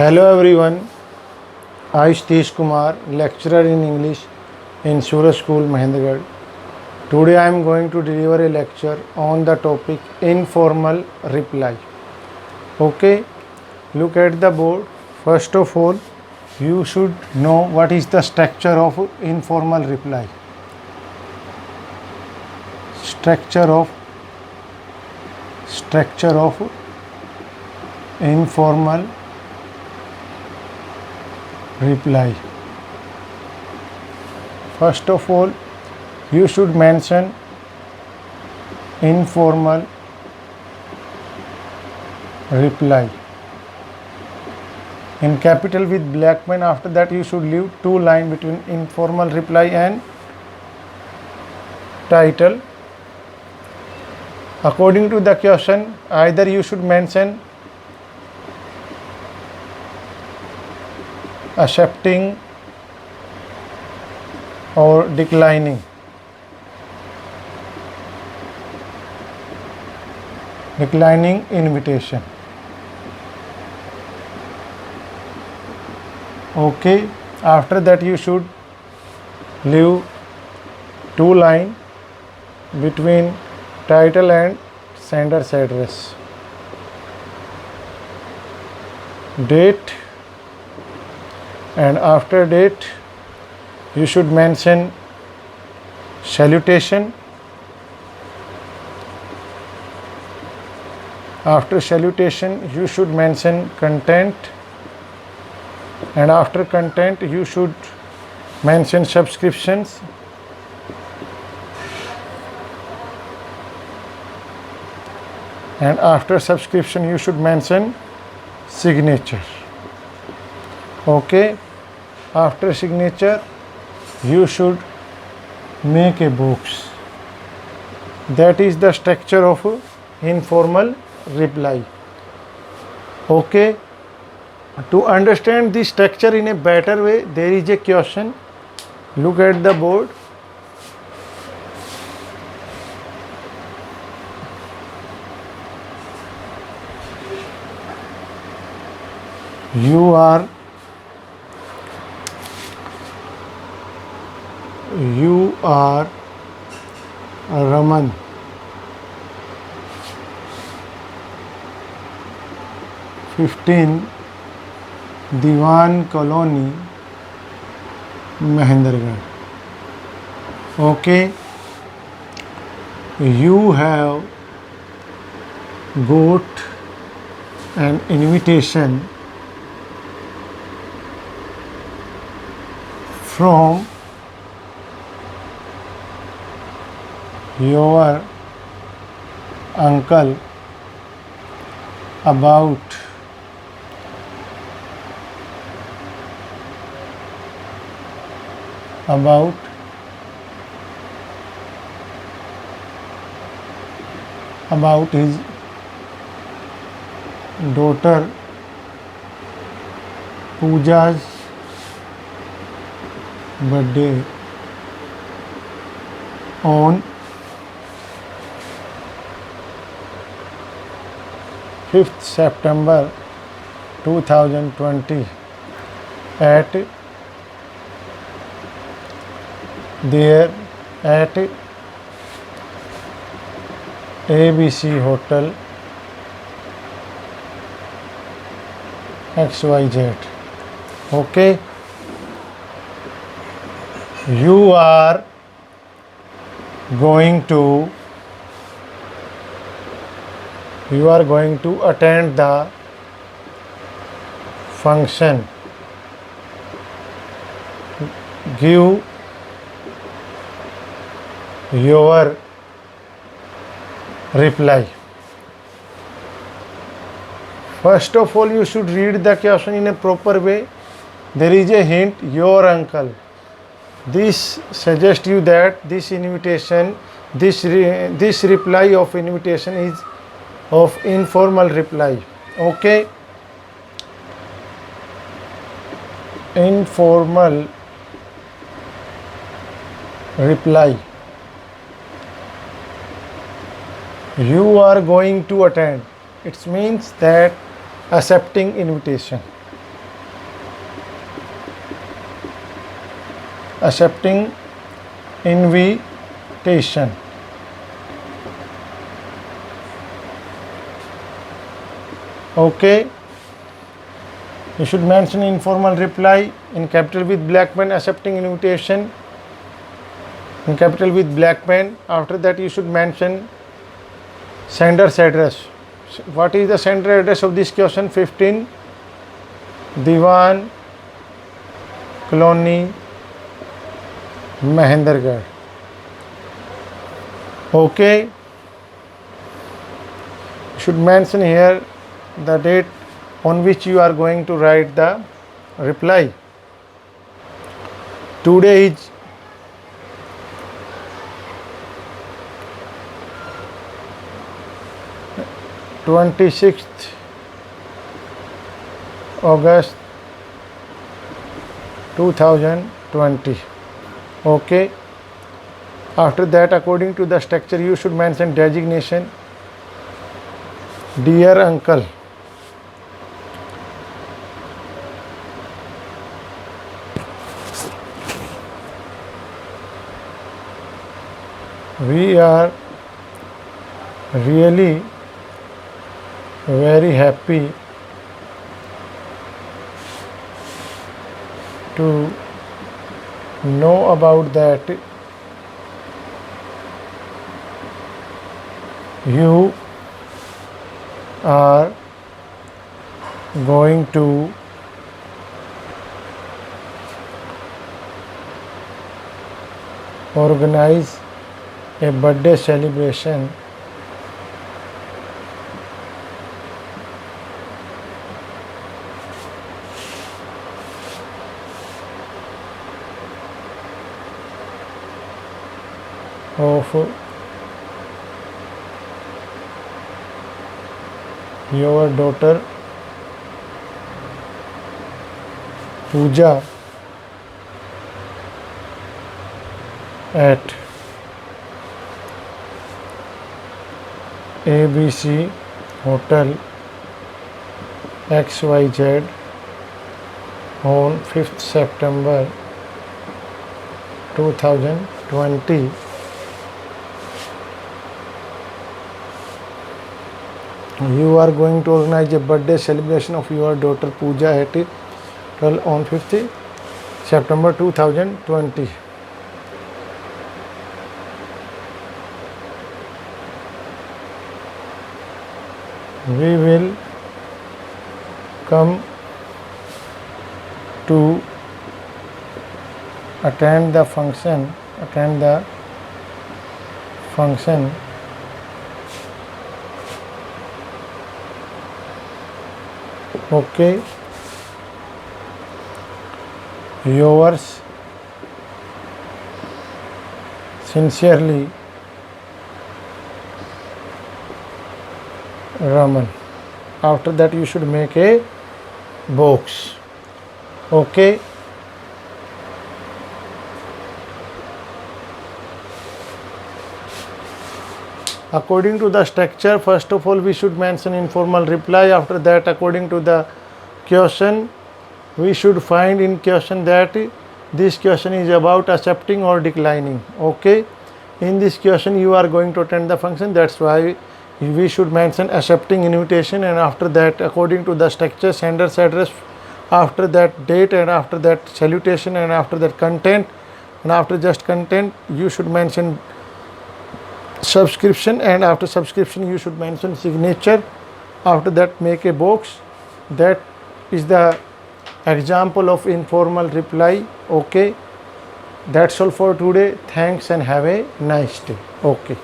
Hello everyone, I Satish Kumar, lecturer in English in Suraj School, Mahendragarh. Today I am going to deliver a lecture on the topic informal reply. Okay, look at the board. First of all, you should know what is the structure of informal reply. Structure of informal reply. First of all, you should mention informal reply in capital with black pen. After that, you should leave two lines between informal reply and title. According to the question, either you should mention accepting or declining. Declining invitation. Okay, after that you should leave two lines between title and sender's address. Date, and after date you should mention salutation. After salutation you should mention content, and after content you should mention subscriptions. And after subscription you should mention signature. Okay, after signature you should make a box. That is the structure of informal reply. Okay, to understand the structure in a better way, there is a question. Look at the board. You are Raman. (15) Diwan Colony, Mahendragarh. Okay, you have got an invitation from your uncle about his daughter Pooja's birthday on 5th September 2020 at ABC Hotel XYZ. Okay, you are going to attend the function. Give your reply. First of all, you should read the question in a proper way. There is a hint, your uncle. This suggests you that this invitation, this reply of invitation is of informal reply. Okay, informal reply. You are going to attend. It means that accepting invitation. accepting invitation. Okay, you should mention informal reply in capital with black pen, accepting invitation in capital with black pen. After that you should mention sender's address. What is the sender address of this question? 15 Diwan Colony, Mahendragarh. Okay, you should mention here the date on which you are going to write the reply. Today is 26th August 2020. Okay, after that, according to the structure, you should mention designation. Dear uncle, we are really very happy to know about that you are going to organize a birthday celebration of your daughter Pooja at ABC Hotel XYZ on 5th September 2020. You are going to organize a birthday celebration of your daughter Pooja at hotel on 5th September 2020. We will come to attend the function. Okay. Yours sincerely, Raman. After that you should make a box. Okay. According to the structure, first of all we should mention informal reply. After that, according to the question, we should find in question that this question is about accepting or declining. Okay, in this question you are going to attend the function, that's why we should mention accepting invitation, and after that, according to the structure, sender's address, after that date, and after that salutation, and after that content, and after just content you should mention subscription, and after subscription you should mention signature. After that make a box. That is the example of informal reply. Okay, that's all for today. Thanks and have a nice day. Okay.